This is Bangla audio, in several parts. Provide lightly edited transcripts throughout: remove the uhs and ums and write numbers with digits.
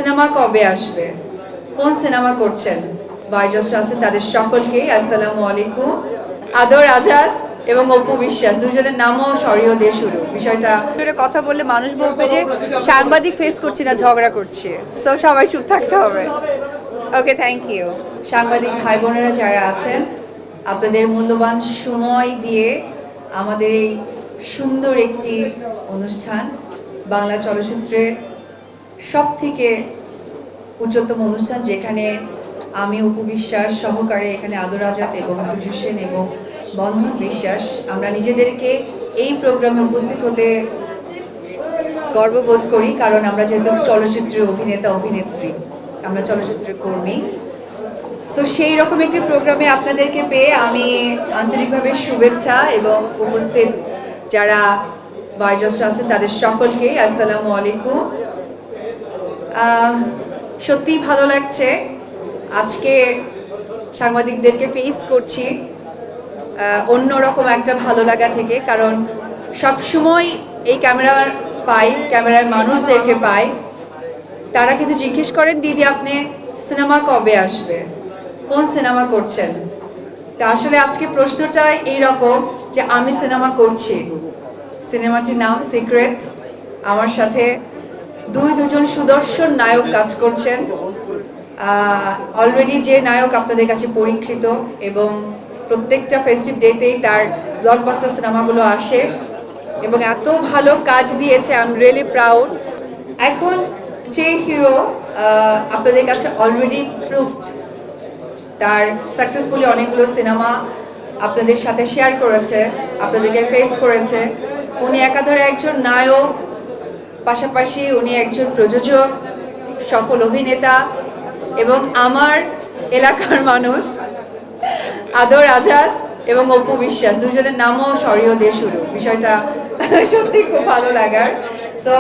সিনেমা কবে আসবে, কোন সিনেমা করছেন, বয়োজ্যেষ্ঠ আছে তাদের সকলকেই আসসালামু আলাইকুম। আদর আজাদ এবং অপু বিশ্বাস দুজনের নামও সরিয়ে দিয়ে শুরু। বিষয়টা কথা বললে মানুষ বলবে যে সাংবাদিক ফেস করছি না, ঝগড়া করছি। সো সবাই চুপ থাকতে হবে। ওকে, থ্যাংক ইউ। সাংবাদিক ভাই বোনেরা যারা আছেন, আপনাদের মূল্যবান সময় দিয়ে আমাদের এই সুন্দর একটি অনুষ্ঠান, বাংলা চলচ্চিত্রের সব থেকে উচ্চতম অনুষ্ঠান, যেখানে আমি অপু বিশ্বাস সহকারে এখানে আদর আজাদ এবং রুজু সেন এবং বন্ধন বিশ্বাস আমরা নিজেদেরকে এই প্রোগ্রামে উপস্থিত হতে গর্ববোধ করি, কারণ আমরা যেহেতু চলচ্চিত্রের অভিনেতা অভিনেত্রী, আমরা চলচ্চিত্রের কর্মী। সো সেই রকম একটি প্রোগ্রামে আপনাদেরকে পেয়ে আমি আন্তরিকভাবে শুভেচ্ছা এবং উপস্থিত যারা বয়োজ্যেষ্ঠ আছেন তাদের সকলকেই আসসালামু আলাইকুম। সত্যিই ভালো লাগছে আজকে সাংবাদিকদেরকে ফেস করছি অন্যরকম একটা ভালো লাগা থেকে, কারণ সবসময় এই ক্যামেরার মানুষদেরকে পাই, তারা কিন্তু জিজ্ঞেস করেন দিদি আপনি সিনেমা কবে আসবে, কোন সিনেমা করছেন। তা আসলে আজকে প্রশ্নটা এইরকম যে আমি সিনেমা করছি, সিনেমাটির নাম সিক্রেট। আমার সাথে দুজন সুদর্শন নায়ক কাজ করছেন। অলরেডি যে নায়ক আপনাদের কাছে পরীক্ষিত এবং প্রত্যেকটা ফেস্টিভ ডেতেই তার ব্লকবাস্টার সিনেমাগুলো আসে এবং এত ভালো কাজ দিয়েছে, আই এম রিয়েলি প্রাউড। এখন যে হিরো আপনাদের কাছে অলরেডি প্রুভড, তার সাকসেসফুলি অনেকগুলো সিনেমা আপনাদের সাথে শেয়ার করেছে, আপনাদেরকে ফেস করেছে। উনি একাধারে একজন নায়ক, পাশাপাশি উনি একজন প্রযোজক, সফল অভিনেতা এবং আমার এলাকার মানুষ। আদর আজাদ এবং অপু বিশ্বাস দুজনের নামও সরিয়ে দিয়ে শুরু। বিষয়টা সত্যি খুব ভালো লাগার। সো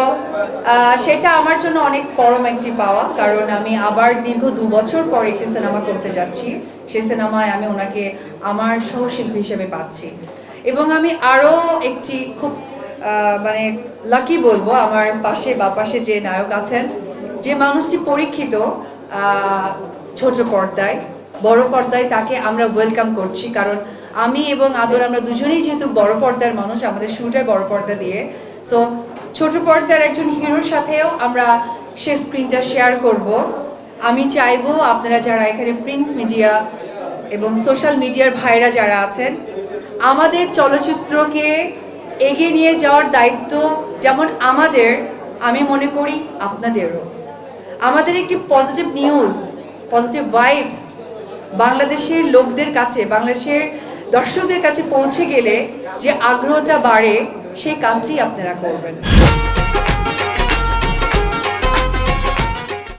সেটা আমার জন্য অনেক পরম একটি পাওয়া, কারণ আমি আবার দীর্ঘ 2 বছর পর একটি সিনেমা করতে যাচ্ছি। সেই সিনেমায় আমি ওনাকে আমার সহশিল্পী হিসেবে পাচ্ছি এবং আমি আরও একটি খুব মানে লাকি বলবো, আমার পাশে যে নায়ক আছেন, যে মানুষটি পরীক্ষিত ছোট পর্দায়, বড় পর্দায় তাকে আমরা ওয়েলকাম করছি, কারণ আমি এবং আদর আমরা দুজনেই যেহেতু বড় পর্দার মানুষ, আমাদের শুরুটাই বড় পর্দা দিয়ে। সো ছোট পর্দার একজন হিরোর সাথেও আমরা সে স্ক্রিনটা শেয়ার করব। আমি চাইবো আপনারা যারা এখানে প্রিন্ট মিডিয়া এবং সোশ্যাল মিডিয়ার ভাইরা যারা আছেন, আমাদের চলচ্চিত্রকে এগিয়ে নিয়ে যাওয়ার দায়িত্ব যেমন আমাদের, আমি মনে করি আপনাদেরও। আমাদের একটি পজিটিভ নিউজ, পজিটিভ ভাইবস বাংলাদেশের লোকদের কাছে, বাংলাদেশের দর্শকদের কাছে পৌঁছে গেলে যে আগ্রহটা বাড়ে, সেই কাজটি আপনারা করবেন।